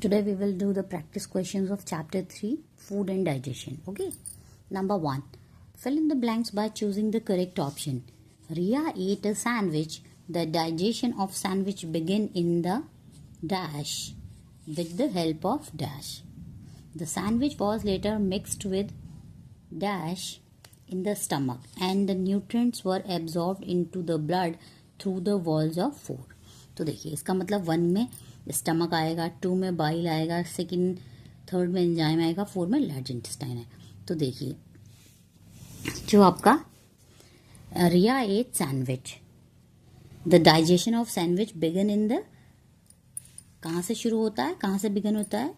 Today we will do the practice questions of chapter 3, food and digestion. Okay. Number 1. Fill in the blanks by choosing the correct option. Ria ate a sandwich. The digestion of sandwich began in the dash with the help of dash. The sandwich was later mixed with dash in the stomach and the nutrients were absorbed into the blood through the walls of food. तो देखिए इसका मतलब 1 में stomach आएगा, 2 में bile आएगा, second third में enzyme आएगा, 4 में लार्ज इंटेस्टाइन है. तो देखिए जो आपका Riya ate sandwich, the digestion of sandwich began in the, कहाँ से शुरू होता है, कहाँ से बिगन होता है,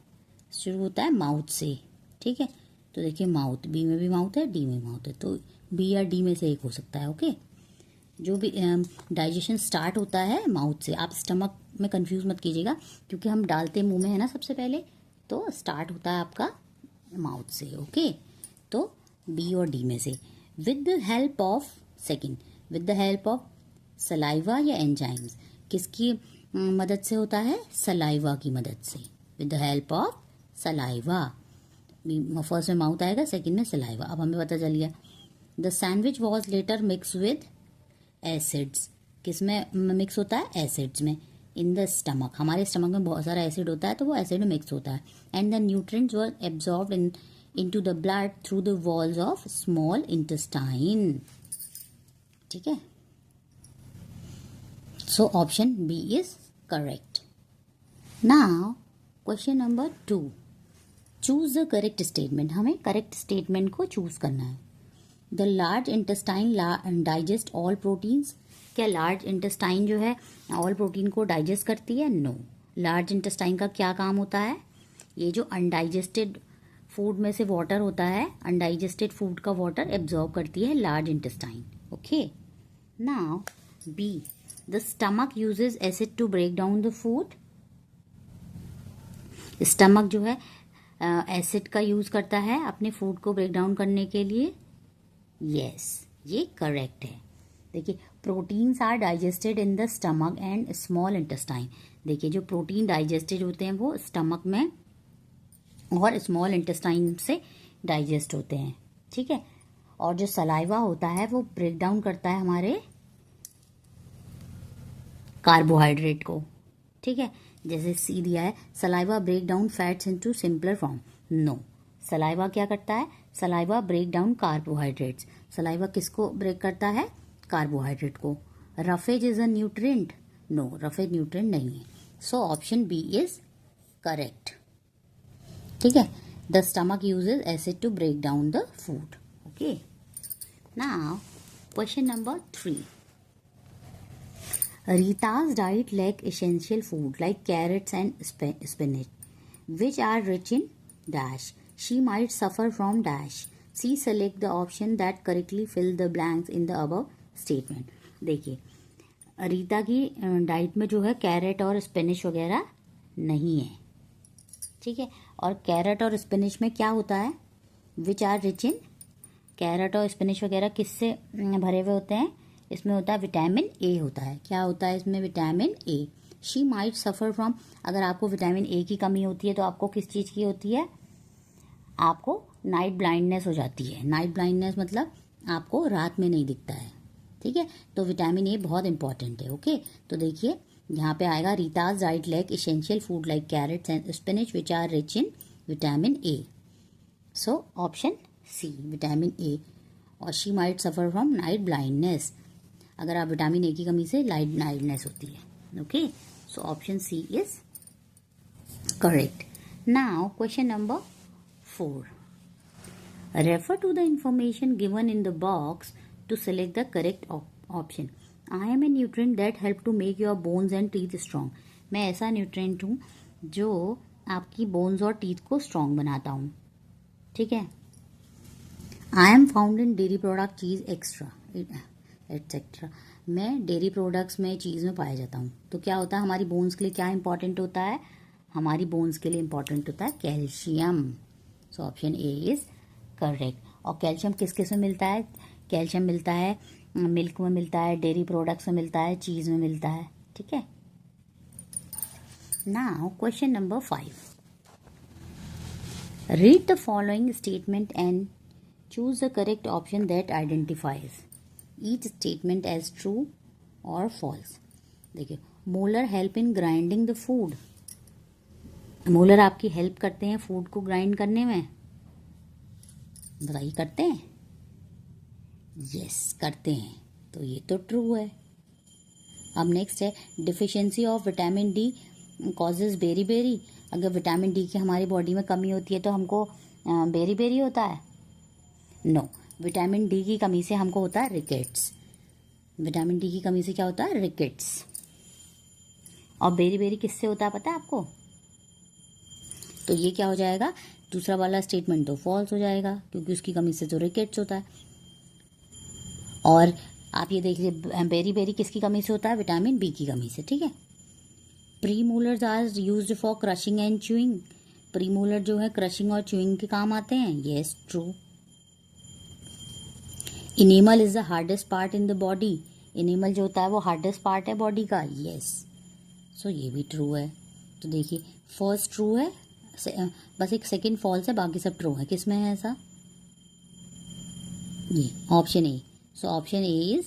शुरू होता है माउथ से. ठीक है, तो देखिए माउथ, बी में भी माउथ है, डी में माउथ है, तो बी या डी में से एक हो सकता है. ओके, जो भी डाइजेशन स्टार्ट होता है माउथ से. आप स्टमक में कंफ्यूज मत कीजिएगा क्योंकि हम डालते मुंह में है ना सबसे पहले, तो स्टार्ट होता है आपका माउथ से. ओके, तो बी और डी में से. With the help of, second, with the help of saliva या एंजाइम्स, किसकी मदद से होता है, सलाइवा की मदद से. With the help of saliva, first में माउथ आएगा, सेकंड में सलाइवा. अब हमें पता चल गया. The sandwich was later mix with acids, किस में मिक्स होता है, एसिड्स में. इन द स्टमक, हमारे स्टमक में बहुत सारा एसिड होता है तो वो एसिड में मिक्स होता है. And the nutrients were absorbed into the blood through the walls of small intestine. ठीक है, so option B is correct. Now question number 2. Choose the correct statement. हमें करेक्ट स्टेटमेंट को चूज करना है. The large intestine digest all proteins. क्या large intestine जो है all protein को डाइजेस्ट करती है? नो. लार्ज इंटेस्टाइन का क्या काम होता है, ये जो अनडाइजेस्टेड फूड में से वाटर होता है, अनडाइजेस्टेड फूड का वाटर एब्जॉर्ब करती है large intestine. Okay, now B, the stomach uses acid to break down the food. Stomach जो है एसिड का यूज करता है अपने फूड को ब्रेक डाउन करने के लिए. यस, ये करेक्ट है. देखिए proteins are digested in the stomach and small intestine. देखिए जो प्रोटीन डाइजेस्टेड होते हैं वो स्टमक में और स्मॉल इंटेस्टाइन से डाइजेस्ट होते हैं. ठीक है, और जो सलाइवा होता है वो ब्रेक डाउन करता है हमारे कार्बोहाइड्रेट को. ठीक है, जैसे सी दिया है, saliva break down fats into simpler form. No, saliva क्या करता है, saliva break down carbohydrates. Saliva किसको ब्रेक करता है, कार्बोहाइड्रेट को. Roughage is a nutrient. No, roughage nutrient नहीं है. So option B is correct. ठीक है, the stomach uses acid to break down the food. Okay, now question number 3. Rita's diet lack essential food like carrots and spinach, which are rich in dash. She might suffer from dash. See, select the option that correctly fill the blanks in the above statement. देखिए रीता की diet में जो है carat और spinach वगैरह नहीं है. ठीक है, और कैरेट और स्पिनिच में क्या होता है, which are rich in, carrot और स्पिनिच वगैरह किससे भरे हुए होते हैं, इसमें होता है विटामिन ए होता है. क्या होता है इसमें, vitamin A. She might suffer from, अगर आपको विटामिन ए की कमी होती है तो आपको किस चीज़ की होती है, आपको नाइट ब्लाइंडनेस हो जाती है. नाइट ब्लाइंडनेस मतलब आपको रात में नहीं दिखता है. ठीक है, तो विटामिन ए बहुत इंपॉर्टेंट है. ओके, तो देखिए यहाँ पे आएगा Rita's diet lack essential food like carrots and spinach which are rich in vitamin A. So option C, vitamin A. और she might suffer from night blindness, अगर आप विटामिन ए की कमी से लाइट ब्लाइंडनेस होती है. Okay, so option C is correct. Now question number 4. Refer to the information given in the box to select the correct option. I am a nutrient that help to make your bones and teeth strong. मैं ऐसा nutrient हूँ जो आपकी bones और teeth को strong बनाता हूँ. ठीक है, I M found in dairy product, चीज एक्स्ट्रा एटसेट्रा. मैं डेयरी प्रोडक्ट्स में, चीज़ में पाया जाता हूँ. तो क्या होता है, हमारी बोन्स के लिए क्या इंपॉर्टेंट होता है, हमारी बोन्स के लिए इंपॉर्टेंट होता है calcium. So option A is correct. और कैल्शियम किस किस में मिलता है, कैल्शियम मिलता है मिल्क में मिलता है, डेयरी प्रोडक्ट्स में मिलता है, चीज़ में मिलता है. ठीक है, now question number 5. Read the following statement and choose the correct option that identifies each statement as true or false. देखिए, molar help in grinding the food. Molar आपकी हेल्प करते हैं फूड को ग्राइंड करने में. बताइए, करते हैं? यस, करते हैं. तो ये तो ट्रू है. अब नेक्स्ट है, deficiency of vitamin D causes beri beri. अगर विटामिन डी की हमारी बॉडी में कमी होती है तो हमको बेरी बेरी होता है? नो, विटामिन डी की कमी से हमको होता है रिकेट्स. विटामिन डी की कमी से क्या होता है? रिकेट्स. और बेरी बेरी किससे होता है पता है आपको? तो ये क्या हो जाएगा? दूसरा वाला स्टेटमेंट तो फॉल्स हो जाएगा क्योंकि उसकी कमी से तो रिकेट्स होता है. और आप ये देख लीजिए, बेरी बेरी किसकी कमी से होता है? विटामिन बी की कमी से. ठीक है. Premolars are used for crushing and chewing. Premolar जो है क्रशिंग और च्यूइंग के काम आते हैं. Yes, true. Enamel is the hardest part in the body. Enamel जो होता है वो हार्डेस्ट पार्ट है बॉडी का. यस, सो ये भी ट्रू है. तो देखिए, फर्स्ट ट्रू है, बस एक सेकंड फॉल्स है, बाकी सब ट्रू है. किस में है ऐसा? ये option A. So option A is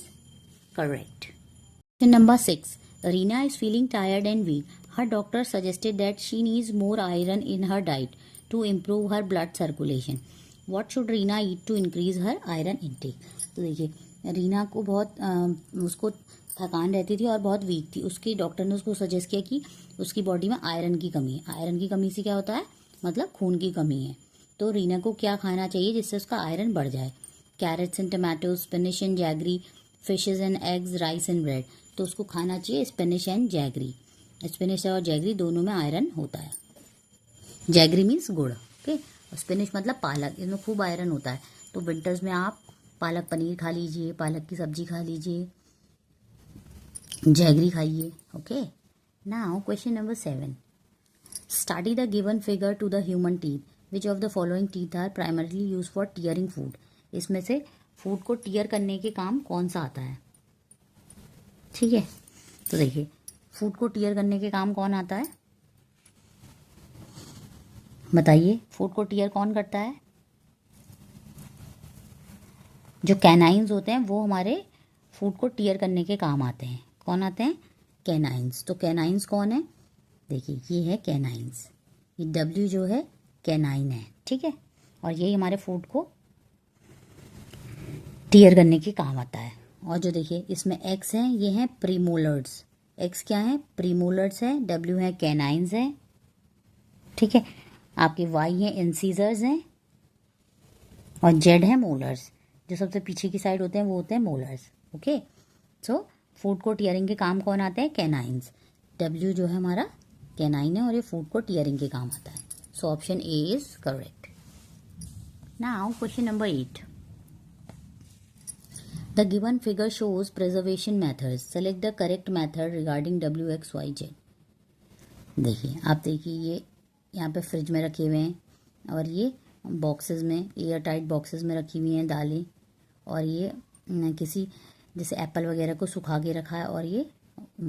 correct. Question number 6. Reena is feeling tired and weak. Her doctor suggested that she needs more iron in her diet to improve her blood circulation. What should Reena eat to increase her iron intake? तो देखिए, रीना को बहुत उसको थकान रहती थी और बहुत वीक थी. उसके डॉक्टर ने उसको सजेस्ट किया कि उसकी बॉडी में आयरन की कमी है. आयरन की कमी से क्या होता है? मतलब खून की कमी है. तो रीना को क्या खाना चाहिए जिससे उसका आयरन बढ़ जाए? Carrots and tomato, spinach and jaggery, fishes and eggs, rice and bread. तो उसको खाना चाहिए स्पिनिश एंड जैगरी. स्पिनिश और जैगरी दोनों में आयरन होता है. जैगरी मीन्स गुड़. ओके. और स्पिनिश मतलब पालक. इसमें खूब आयरन होता है. तो विंटर्स में आप पालक पनीर खा लीजिए, पालक की सब्जी खा लीजिए, जैगरी खाइए. Okay. Now question number 7. Study the given figure to the human teeth. Which of the following teeth are primarily use for tearing food. इसमें से फूड को टीयर करने के काम कौन सा आता है? ठीक है. तो देखिए, फूड को टीयर करने के काम कौन आता है? बताइए, फूड को टीयर कौन करता है? जो कैनाइंस होते हैं वो हमारे फूड को टीयर करने के काम आते हैं. कौन आते हैं? कैनाइंस. तो कैनाइंस कौन है? देखिए, ये है कैनाइंस. ये डब्ल्यू जो है कैनाइन है. ठीक है. और ये हमारे फूड को टीयर करने के काम आता है. और जो देखिए इसमें एक्स हैं, ये हैं प्रीमोलर्स. एक्स क्या है? प्रीमोलर्स है. डब्ल्यू है कैनाइंस है. ठीक है. आपके वाई हैं इंसीजर्स हैं. और जेड है मोलर्स. जो सबसे पीछे की साइड होते हैं वो होते हैं मोलर्स. ओके. सो फूड को टीयरिंग के काम कौन आते हैं? कैनाइंस. डब्ल्यू जो है हमारा कैनाइन है और ये फूड को टीयरिंग के काम आता है. So option A is correct. Now question number 8. The given figure shows preservation methods. Select the correct method regarding W, X, Y, Z. देखिए, आप देखिए, ये यहाँ पे फ्रिज में रखे हुए हैं और ये बॉक्सेस में, एयर टाइट बॉक्सेस में रखी हुई हैं दालें. और ये किसी जैसे एप्पल वगैरह को सुखा के रखा है और ये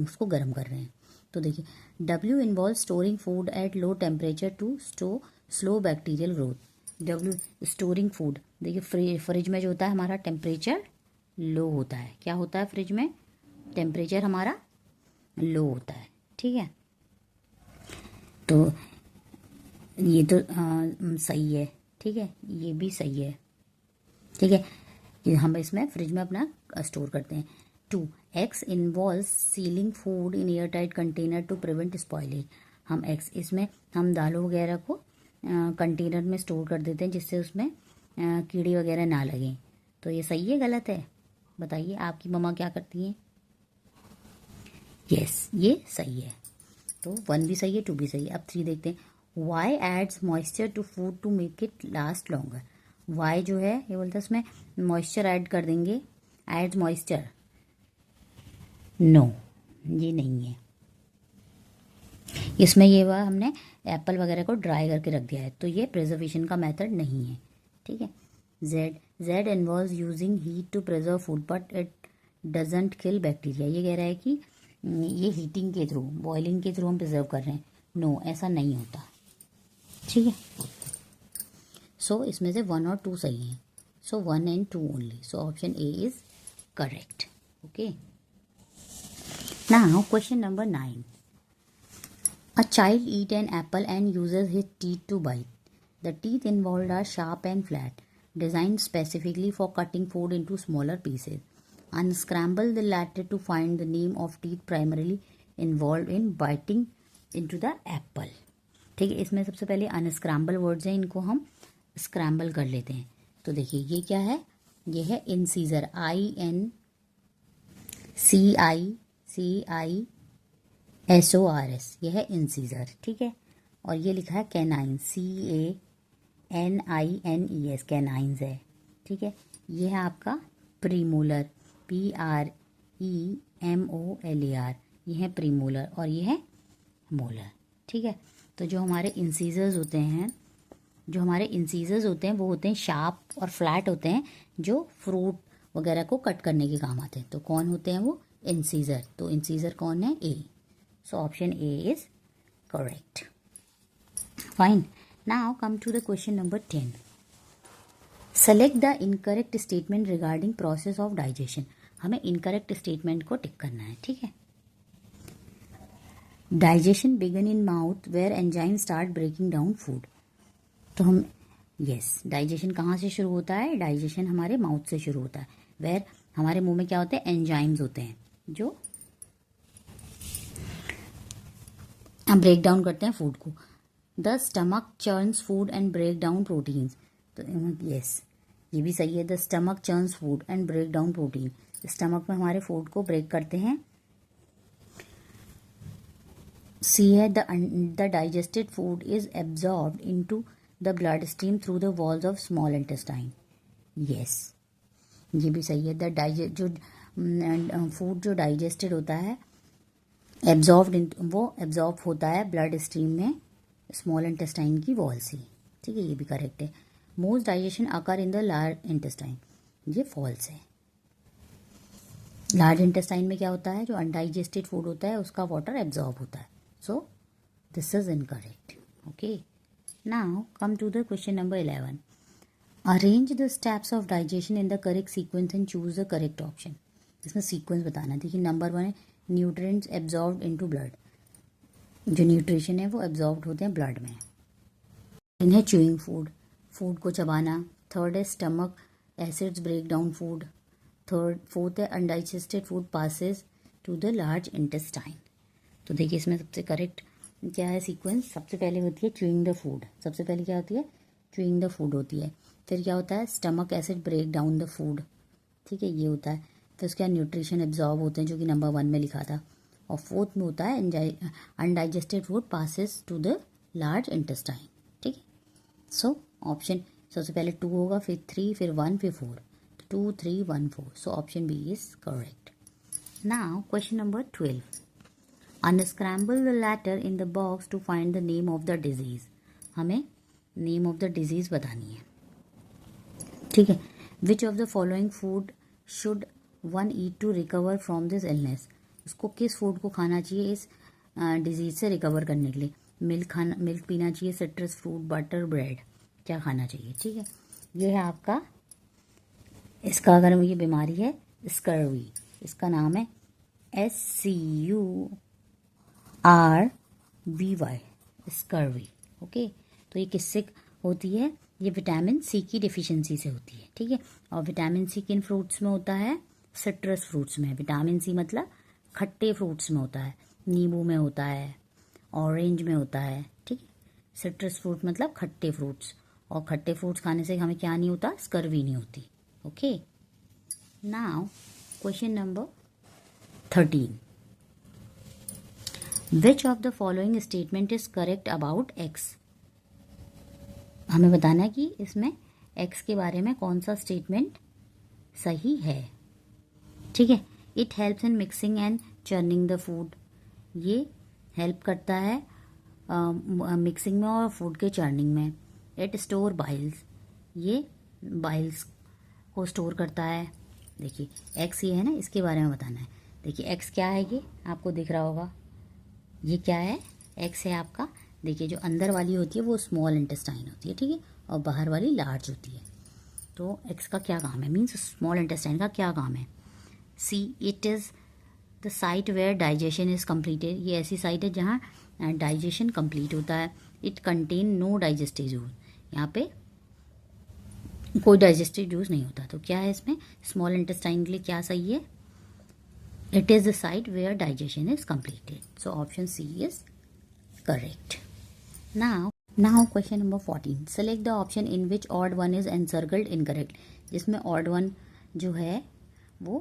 उसको गर्म कर रहे हैं. तो देखिए, W involve storing food at low temperature to slow bacterial growth. W storing food. देखिए, फ्रिज में जो होता है हमारा टेम्परेचर लो होता है. क्या होता है फ्रिज में? टेम्परेचर हमारा लो होता है. ठीक है. तो ये तो सही है. ठीक है. ये भी सही है. ठीक है. ये हम इसमें फ्रिज में अपना स्टोर करते हैं. 2. X involve sealing food in airtight container to prevent spoilage. हम एक्स इसमें हम दालों वगैरह को कंटेनर में स्टोर कर देते हैं जिससे उसमें कीड़े वगैरह ना लगें. तो ये सही है गलत है? बताइए, आपकी मम्मा क्या करती हैं? यस, ये सही है. तो 1 भी सही है, 2 भी सही है. अब 3 देखते हैं. Y adds moisture to food to make it last longer. Y जो है ये बोलते हैं उसमें मॉइस्चर ऐड कर देंगे. Ads moisture. नो, ये नहीं है. इसमें ये हुआ हमने एप्पल वगैरह को ड्राई करके रख दिया है. तो ये प्रिजर्वेशन का मेथड नहीं है. ठीक है. Z involves using heat to preserve food but it doesn't kill bacteria. ये कह रहा है कि ये हीटिंग के थ्रू, बॉइलिंग के थ्रू हम प्रिजर्व कर रहे हैं. नो, ऐसा नहीं होता. ठीक है. सो इसमें से 1 और 2 सही हैं. सो 1 and 2 only. So option A is correct. Okay. Now question number 9. A child eats an apple and uses his teeth to bite. The teeth involved are sharp and flat, designed specifically for cutting food into smaller pieces. Unscramble the latter to find the name of teeth primarily involved in biting into the apple. ठीक है, इसमें सबसे पहले unscramble words हैं, इनको हम scramble कर लेते हैं. तो देखिए ये क्या है, ये है इंसीजर. INCISORS, ये है इंसीजर. ठीक है. और ये लिखा है कैनाइन, CANINES, कैनाइन्स है. ठीक है. ये है आपका प्रीमोलर, PREMOLAR, ये है प्रीमोलर और ये है मोलर. ठीक है. तो जो हमारे इंसीजर्स होते हैं, वो होते हैं शार्प और फ्लैट होते हैं, जो फ्रूट वगैरह को कट करने के काम आते हैं. तो कौन होते हैं वो? इंसीजर. तो इंसीजर कौन है? A. So option A is correct. Fine. Now come to the question number 10. Select the incorrect statement regarding process of digestion. हमें इनकरेक्ट स्टेटमेंट को टिक करना है. ठीक है. Digestion began in mouth where enzyme start breaking down food. तो हम digestion कहाँ से शुरू होता है? डाइजेशन हमारे माउथ से शुरू होता है. वेयर हमारे मुंह में क्या होते हैं? एंजाइम्स होते हैं जो हम ब्रेक डाउन करते हैं फूड को. The stomach churns food and break down proteins. तो ये भी सही है. The stomach churns food and break down protein. Stomach में हमारे फूड को ब्रेक करते हैं. सी है the digested food is absorbed into the blood stream through the walls of small intestine. ये भी सही है. फूड जो डाइजेस्टेड होता है, वो एब्जॉर्ब होता है ब्लड स्ट्रीम में स्मॉल इंटेस्टाइन की वॉल से. ठीक है. ये भी करेक्ट है. Most digestion occur in the large intestine. ये फॉल्स है. लार्ज इंटेस्टाइन में क्या होता है? जो अनडाइजेस्टेड फूड होता है उसका वाटर एब्जॉर्ब होता है. So this is incorrect. Okay. Now come to the question number 11. Arrange the steps of digestion in the correct sequence and choose the correct option. इसमें सीक्वेंस बताना है. देखिए नंबर 1 है न्यूट्रिएंट्स एब्जॉर्ब्ड इनटू ब्लड. जो nutrition है वो absorbed होते हैं ब्लड में. इन्हें च्यूइंग फूड को चबाना. थर्ड है stomach acids break down food. Fourth है undigested food passes to the large intestine. तो देखिए इसमें सबसे करेक्ट क्या है सीक्वेंस. सबसे पहले होती है च्यूइंग द फूड. सबसे पहले क्या होती है? च्यूइंग द फूड होती है. फिर क्या होता है? Stomach acid break down the food. ठीक है, ये होता है. फिर उसके बाद न्यूट्रिशन एब्जॉर्ब होते हैं, जो कि नंबर 1 में लिखा था. और फोर्थ में होता है undigested food passes to the large intestine. ठीक है. सो ऑप्शन सबसे पहले 2 होगा, फिर 3, फिर 1, फिर 4. 2, 3, 1, 4. So option B is correct. Now question number 12. Unscramble the latter in the box to find the name of the disease. हमें नेम ऑफ द डिजीज बतानी है. ठीक है. Which of the following food should one eat to recover from this illness. उसको किस food को खाना चाहिए इस डिजीज से रिकवर करने के लिए? मिल्क पीना चाहिए, सिट्रस फ्रूट, बटर, ब्रेड. क्या खाना चाहिए? ठीक है. ये है आपका, इसका अगर ये बीमारी है स्कर्वी. इसका नाम है SCURVY, स्कर्वी. ओके. तो ये किससे होती है? ये विटामिन सी की डिफिशियंसी से होती है. ठीक है. और विटामिन सी किन फ्रूट्स में होता है? सिट्रस फ्रूट्स में. विटामिन सी मतलब खट्टे फ्रूट्स में होता है. नींबू में होता है, ऑरेंज में होता है. ठीक है. सिट्रस फ्रूट मतलब खट्टे फ्रूट्स. और खट्टे फ्रूट्स खाने से हमें क्या नहीं होता? स्कर्वी नहीं होती. Okay. Now question number 13. Which of the following statement is correct about x. हमें बताना है कि इसमें एक्स के बारे में कौन सा स्टेटमेंट सही है. ठीक है. It helps in mixing and churning the food. ये हेल्प करता है मिक्सिंग में और फूड के चर्निंग में. It store Biles. ये बाइल्स को स्टोर करता है. देखिए एक्स ये है ना, इसके बारे में बताना है. देखिए एक्स क्या है? ये आपको दिख रहा होगा. ये क्या है? एक्स है आपका देखिए जो अंदर वाली होती है वो स्मॉल इंटेस्टाइन होती है, ठीक है, और बाहर वाली लार्ज होती है। तो एक्स का क्या काम है, मीन्स स्मॉल इंटेस्टाइन का क्या काम है। C it is the site where digestion is completed, ये ऐसी साइट है जहाँ डाइजेशन कंप्लीट होता है। It contain no digestive juice, यहाँ पे कोई डाइजेस्टिव जूस नहीं होता। तो क्या है इसमें, स्मॉल इंटेस्टाइन के लिए क्या सही है, it is the site where digestion is completed. So option C is correct. Now question number 14. Select the option in which odd one is encircled incorrect. जिसमें odd one जो है वो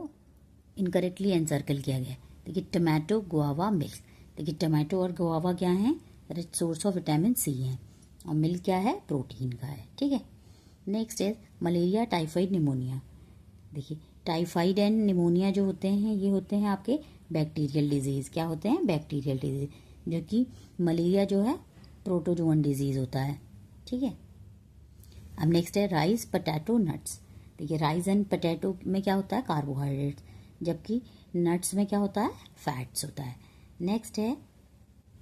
इनकरेक्टली एनसर्कल किया गया है। देखिए टमाटो गुआवा मिल्क, देखिए tomato और गुआवा क्या है, rich source of vitamin C है, और मिल्क क्या है, प्रोटीन का है, ठीक है। Next is malaria typhoid pneumonia. देखिए टाइफाइड एंड निमोनिया जो होते हैं ये होते हैं आपके बैक्टीरियल डिजीज़, क्या होते हैं, बैक्टीरियल डिजीज, जो कि मलेरिया जो है प्रोटोजोअन डिजीज़ होता है, ठीक है। अब नेक्स्ट है राइस पोटैटो नट्स। देखिए राइस एंड पोटैटो में क्या होता है, कार्बोहाइड्रेट्स, जबकि नट्स में क्या होता है, फैट्स होता है। नेक्स्ट है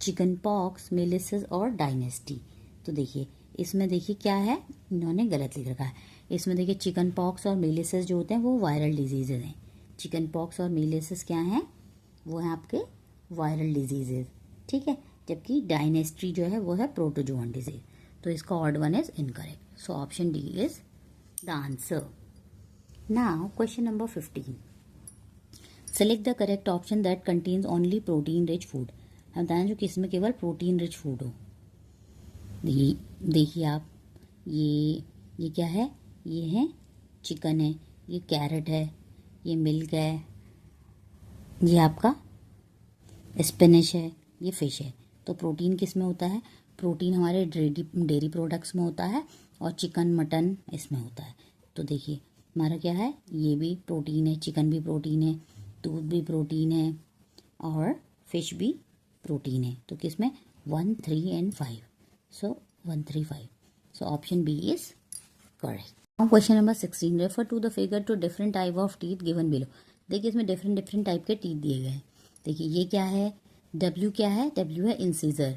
चिकन पॉक्स, मेलिसेस और डायनेस्टी। तो देखिए इसमें देखिए क्या है, इन्होंने गलत लिख रखा है। इसमें देखिए चिकन पॉक्स और मेलिसेस जो होते हैं वो वायरल डिजीजेज हैं। चिकन पॉक्स और मेलिसेस क्या हैं, वो हैं आपके वायरल डिजीजेज, ठीक है, जबकि डायनेस्टी जो है वो है प्रोटोजोअन डिजीज। तो इसका odd one is incorrect. So option D is the answer. Now question number 15। Select the correct option that contains only protein rich food. हम बताएं जो कि इसमें केवल प्रोटीन रिच फूड हो। देखिए आप, ये क्या है, ये है चिकन है, ये कैरेट है, ये मिल्क है, ये आपका स्पिनिश है, ये फिश है। तो प्रोटीन किस में होता है, प्रोटीन हमारे डेयरी प्रोडक्ट्स में होता है, और चिकन मटन इसमें होता है। तो देखिए हमारा क्या है, ये भी प्रोटीन है, चिकन भी प्रोटीन है, दूध भी प्रोटीन है, और फिश भी प्रोटीन है। तो किस में, 1, 3 and 5। So 1, 3, 5। So option B is correct. Now question number 16। Refer to the figure to different type of teeth given below. देखिए इसमें डिफरेंट टाइप के टीथ दिए गए हैं। देखिए ये क्या है, डब्ल्यू क्या है, डब्ल्यू है इंसीजर,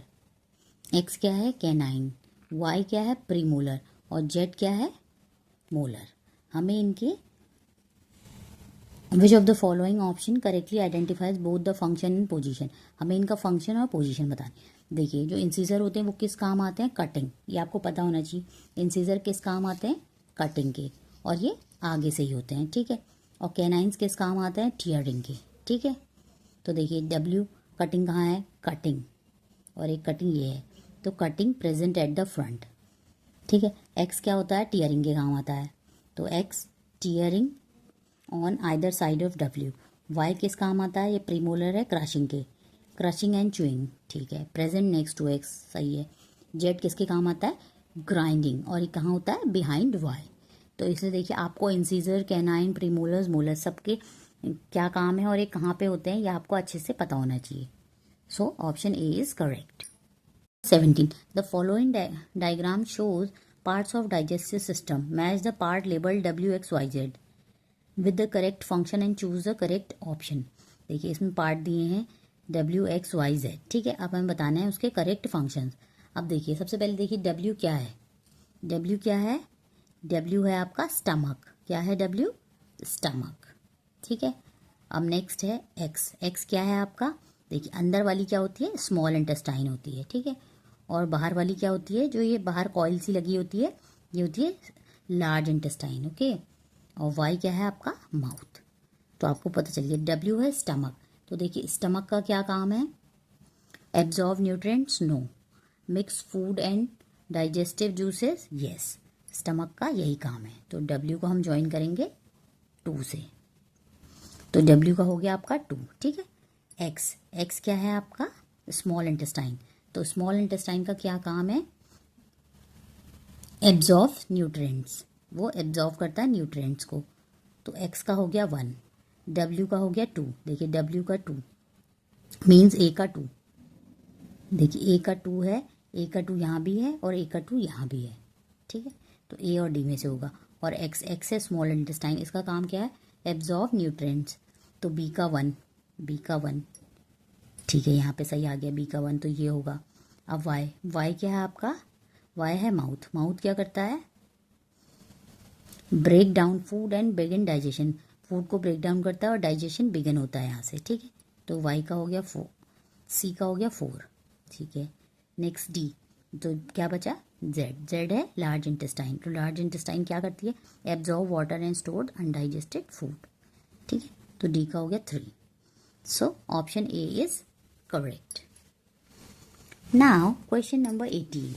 एक्स क्या है, कैनाइन, वाई क्या है, प्रीमोलर, और जेड क्या है, मोलर। हमें इनके विच of the following option correctly identifies both the function and position. हमें इनका फंक्शन और पोजीशन बतानी। देखिए जो इंसीजर होते हैं वो किस काम आते हैं, कटिंग, ये आपको पता होना चाहिए। इंसीजर किस काम आते हैं, कटिंग के, और ये आगे से ही होते हैं, ठीक है। और कैनाइंस किस काम आते हैं, टीयरिंग के, ठीक है। तो देखिए डब्ल्यू कटिंग कहाँ है, कटिंग, और एक कटिंग ये है, तो cutting present at the front, ठीक है। एक्स क्या होता है, टीयरिंग के काम आता है, तो X tearing on either side of W. Y किस काम आता है, ये प्रीमोलर है, क्रशिंग के, क्रशिंग एंड चुइंग, ठीक है, प्रेजेंट नेक्स्ट टू एक्स, सही है। जेड किसके काम आता है, ग्राइंडिंग, और ये कहाँ होता है, बिहाइंड वाई। तो इसलिए देखिए आपको इंसीजर, कैनाइन, प्रीमोलर्स, मोलर सबके क्या काम है और ये कहाँ पे होते हैं, ये आपको अच्छे से पता होना चाहिए। सो option A is correct. 17. The following diagram shows parts of digestive system. Match the part labeled WXYZ with the correct function and choose the correct option. देखिए इसमें पार्ट दिए हैं WXYZ, ठीक है। अब हमें बताना है उसके करेक्ट फंक्शंस। अब देखिए सबसे पहले देखिए W क्या है, W क्या है, W है आपका स्टमक, क्या है W, स्टमक, ठीक है। अब नेक्स्ट है X, X क्या है आपका, देखिए अंदर वाली क्या होती है, स्मॉल इंटेस्टाइन होती है, ठीक है, और बाहर वाली क्या होती है, जो ये बाहर कॉइल सी लगी होती है, ये होती है लार्ज इंटेस्टाइन, ओके। और वाई क्या है आपका, माउथ। तो आपको पता चलिए डब्ल्यू है स्टमक, तो देखिए स्टमक का क्या काम है, absorb nutrients, no, mix food and digestive juices, yes, stomach का यही काम है। तो डब्ल्यू को हम ज्वाइन करेंगे 2 से, तो डब्ल्यू का हो गया आपका 2, ठीक है। एक्स, एक्स क्या है आपका, स्मॉल इंटेस्टाइन, तो स्मॉल इंटेस्टाइन का क्या काम है, एब्जॉर्ब न्यूट्रिएंट्स, वो एब्जॉर्ब करता है न्यूट्रिएंट्स को। तो एक्स का हो गया 1, डब्ल्यू का हो गया 2, देखिए डब्ल्यू का 2 मीन्स ए का 2, देखिए ए का 2 है, ए का 2 यहाँ भी है और ए का 2 यहाँ भी है, ठीक है। तो ए और डी में से होगा। और एक्स, एक्स है स्मॉल इंटेस्टाइन, इसका काम क्या है, एब्जॉर्ब न्यूट्रिएंट्स, तो बी का 1, बी का 1, ठीक है, यहाँ पे सही आ गया बी का 1, तो ये होगा। अब वाई, वाई क्या है आपका? वाई है माउथ। माउथ क्या करता है? Break down food and begin digestion. Food को ब्रेक डाउन करता है और डाइजेशन बिगिन होता है यहाँ से, ठीक है। तो वाई का हो गया 4, सी का हो गया 4, ठीक है। नेक्स्ट डी, तो क्या बचा? जेड। जेड है लार्ज इंटेस्टाइन। तो लार्ज इंटेस्टाइन क्या करती है? Absorb water and stored undigested food, ठीक है। तो डी का हो गया 3। सो option A is correct. Now question number 18,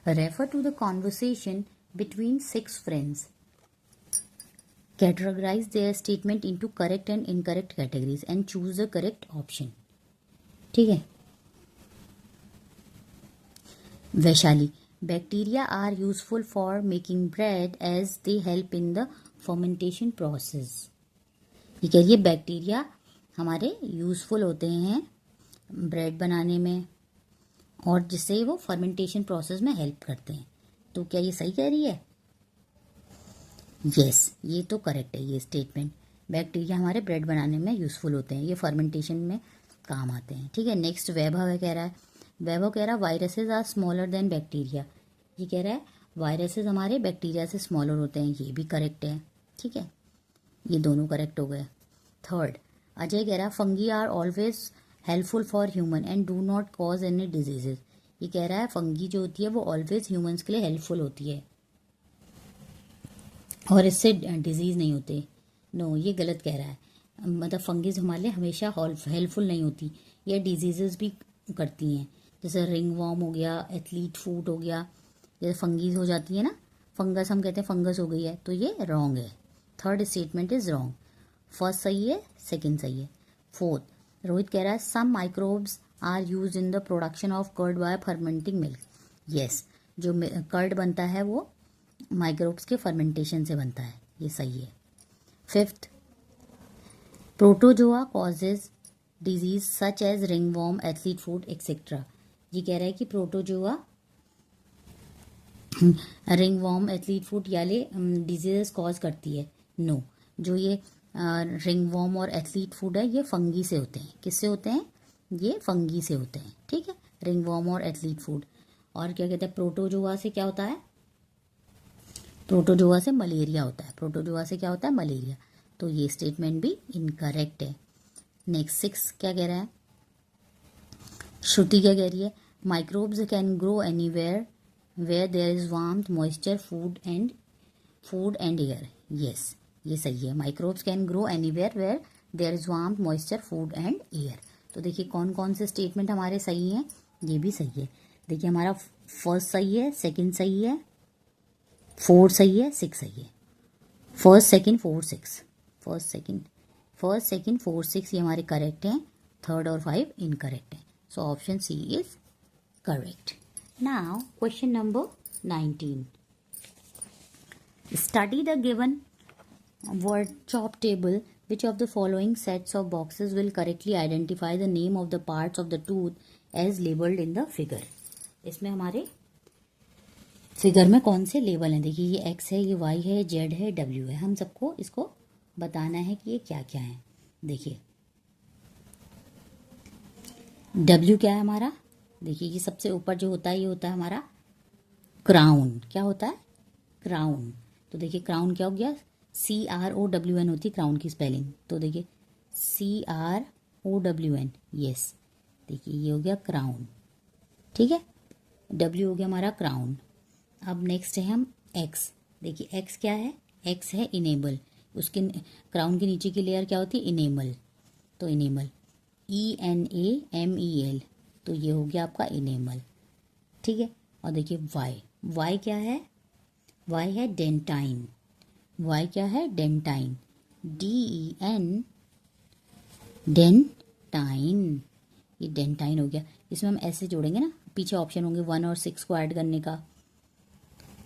refer to the conversation between 6 friends. Categorize their statement into correct and incorrect categories and choose the correct option. ठीक है। Vaishali, bacteria are useful for making bread as they help in the fermentation process. ये कह रही है bacteria हमारे useful होते हैं bread बनाने में और जिससे वो फर्मेंटेशन प्रोसेस में हेल्प करते हैं। तो क्या ये सही कह रही है? यस, ये तो करेक्ट है ये स्टेटमेंट। बैक्टीरिया हमारे ब्रेड बनाने में यूजफुल होते हैं, ये फर्मेंटेशन में काम आते हैं, ठीक है। नेक्स्ट वैभव है, कह रहा है, वैभव कह रहा है viruses are smaller than bacteria. ये कह रहा है वायरसेस हमारे बैक्टीरिया से स्मॉलर होते हैं, ये भी करेक्ट है, ठीक है। ये दोनों करेक्ट हो गए। थर्ड, अजय कह रहा है fungi are always helpful for human and do not cause any diseases. ये कह रहा है फंगी जो होती है वो ऑलवेज ह्यूमंस के लिए हेल्पफुल होती है और इससे डिजीज नहीं होते। नो, ये गलत कह रहा है। मतलब फंगीज हमारे लिए हमेशा हेल्पफुल नहीं होती, ये डिजीजेस भी करती हैं। जैसे रिंग वॉर्म हो गया, एथलीट फूट हो गया, जैसे फंगीज हो जाती है ना, फंगस हम कहते हैं फंगस हो गई है, तो ये रॉन्ग है। Third statement is wrong. First सही है, सेकंड सही है। फोर्थ, रोहित कह रहा है some microbes are use in the production of curd by fermenting milk. Yes, जो कर्ड बनता है वो माइक्रोब्स के फर्मेंटेशन से बनता है, ये सही है। Fifth, protozoa causes disease such as ringworm, athlete food etcetera. ये कह रहा है कि प्रोटोजोआ रिंगवॉर्म, एथलीट फूड याले डिजीजेस कॉज करती है। नो, जो ये रिंगवॉर्म और एथलीट फूड है ये फंगी से होते हैं। किससे होते हैं? ये फंगी से होते हैं, ठीक है, रिंगवॉर्म और एथलीट फूड। और क्या कहते हैं, प्रोटोजोआ से क्या होता है? प्रोटोजोआ से मलेरिया होता है। प्रोटोजोआ से क्या होता है? मलेरिया। तो ये स्टेटमेंट भी इनकरेक्ट है। नेक्स्ट 6 क्या कह रहा है? श्रुति क्या कह रही है? Microbes can grow anywhere where there is warmth, moisture, food and air. Yes, ये सही है। Microbes can grow anywhere where there is warmth, moisture, food and air. तो देखिए कौन कौन से स्टेटमेंट हमारे सही हैं, ये भी सही है। देखिए हमारा फर्स्ट सही है, सेकंड सही है, 4 सही है, 6 सही है। फर्स्ट सेकंड 4 6, फर्स्ट सेकंड 4 6 ये हमारे करेक्ट हैं। थर्ड और 5 इनकरेक्ट हैं। So option C is correct. Now question number 19, study the given word chop table. Which of the following sets of boxes will correctly identify the name of the parts of the tooth as labeled in the figure? इसमें हमारे figure में कौन से label हैं? देखिए ये x है, ये y है, z है, w है। हम सबको इसको बताना है कि ये क्या क्या है। देखिए w क्या है हमारा? देखिए ये सबसे ऊपर जो होता है ये होता है हमारा क्राउन। क्या होता है? क्राउन। तो देखिए क्राउन क्या हो गया? CROWN होती है क्राउन की स्पेलिंग। तो देखिए CROWN, यस। देखिए ये हो गया क्राउन, ठीक है। W हो गया हमारा क्राउन। अब नेक्स्ट है हम X। देखिए X क्या है? X है इनेबल। उसके क्राउन के नीचे की लेयर क्या होती है? इनेमल। तो इनेमल ENAMEL, तो ये हो गया आपका इनेमल, ठीक है। और देखिए Y क्या है? Y है डेंटाइन। Y क्या है? Dentine, DEN, dentine. ये डेंटाइन हो गया। इसमें हम ऐसे जोड़ेंगे ना, पीछे ऑप्शन होंगे 1 और 6 को ऐड करने का,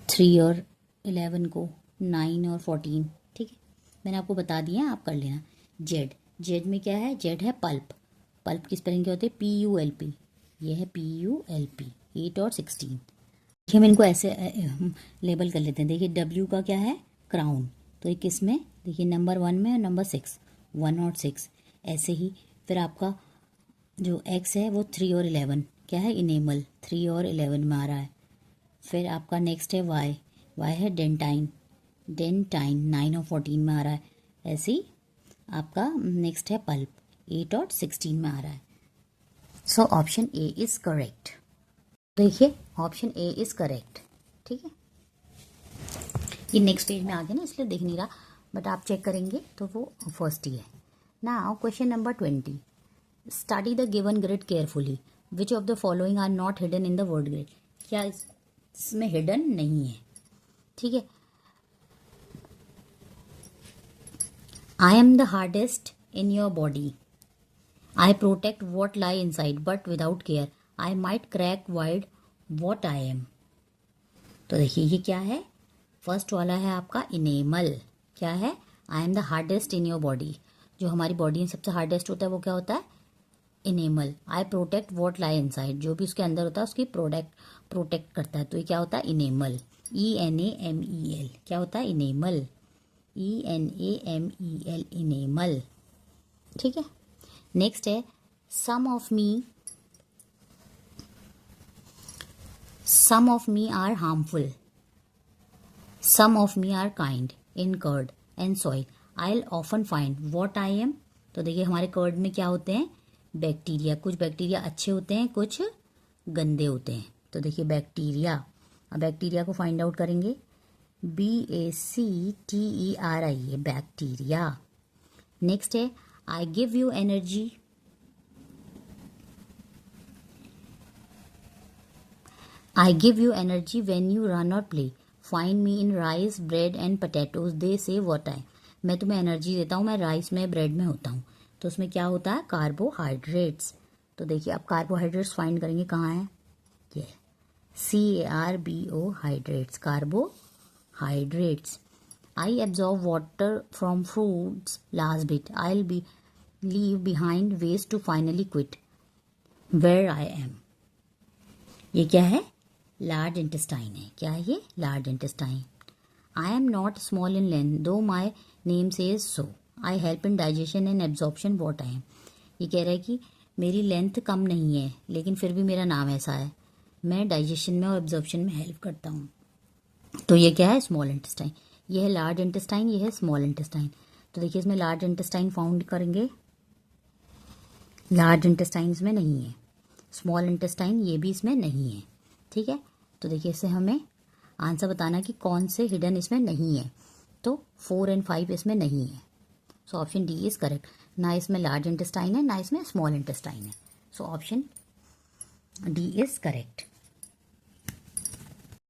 3 और 11 को, 9 और 14, ठीक है। मैंने आपको बता दिया, आप कर लेना। जेड में क्या है? जेड है पल्प। पल्प की स्पेलिंग क्या होती है? PULP। ये है PULP, 8 और 16। देखिए हम इनको ऐसे लेबल कर लेते हैं। देखिए W का क्या है? क्राउन। तो ये किस में? देखिए नंबर 1 में और नंबर 6, 1 और 6। ऐसे ही फिर आपका जो X है वो 3 और 11, क्या है इनेमल, 3 और 11 में आ रहा है। फिर आपका नेक्स्ट है वाई, वाई है डेंटाइन, डेंटाइन 9 और 14 में आ रहा है। ऐसे ही आपका नेक्स्ट है पल्प, 8 और 16 में आ रहा है। So option A is correct. देखिए ऑप्शन ए इज करेक्ट, ठीक है। ये नेक्स्ट पेज में आ गया ना, इसलिए दिख नहीं रहा, बट आप चेक करेंगे तो वो फर्स्ट ही है। Now question number 20, study the given grid carefully, which of the following are not hidden in the word grid. क्या इसमें हिडन नहीं है, ठीक है। I am the hardest in your body, I protect what lie inside but without care, I might crack wide what I am. तो देखिए ये क्या है, फर्स्ट वाला है आपका इनेमल, क्या है, I am the hardest in your body, जो हमारी बॉडी में सबसे हार्डेस्ट होता है वो क्या होता है, enamel. I protect what lie inside, जो भी उसके अंदर होता है उसकी प्रोटेक्ट करता है, तो ये क्या होता है इनेमल, ENAMEL, क्या होता है इनेमल, ENAMEL, इनेमल, ठीक है। नेक्स्ट है some of me are harmful, some of me are kind in curd and soil, I will often find what I am. तो देखिए हमारे कर्ड में क्या होते हैं, बैक्टीरिया, कुछ बैक्टीरिया अच्छे होते हैं, कुछ गंदे होते हैं। तो देखिए बैक्टीरिया, अब बैक्टीरिया को फाइंड आउट करेंगे, BACTERI है बैक्टीरिया। नेक्स्ट है I give you energy, I give you energy when you run or play. Find me in rice, bread and potatoes. They say what I. मैं तुम्हें energy देता हूँ, मैं rice में bread में होता हूँ। तो उसमें क्या होता है, कार्बोहाइड्रेट्स। तो देखिए अब कार्बोहाइड्रेट्स फाइंड करेंगे, कहाँ है ये, CARBO hydrates, carbohydrates. I absorb water from fruits last bit, I will be leave behind waste to finally quit where I am. ये क्या है, लार्ज इंटेस्टाइन है, क्या है ये, large intestine. I am not small in length though my name says so, I help in digestion and absorption what I am. ये कह रहा है कि मेरी लेंथ कम नहीं है लेकिन फिर भी मेरा नाम ऐसा है, मैं डाइजेशन में और एब्जॉर्प्शन में हेल्प करता हूँ। तो ये क्या है, स्मॉल इंटेस्टाइन। ये है लार्ज इंटेस्टाइन, ये है स्मॉल इंटेस्टाइन। तो देखिए इसमें लार्ज इंटेस्टाइन फाउंड करेंगे, लार्ज इंटेस्टाइन में नहीं है, स्मॉल इंटेस्टाइन ये भी इसमें नहीं है, ठीक है। तो देखिए इससे हमें आंसर बताना कि कौन से हिडन इसमें नहीं है। तो 4 और 5 इसमें नहीं है, so option D is correct. ना इसमें लार्ज इंटेस्टाइन है, ना इसमें स्मॉल इंटेस्टाइन है, so option D is correct.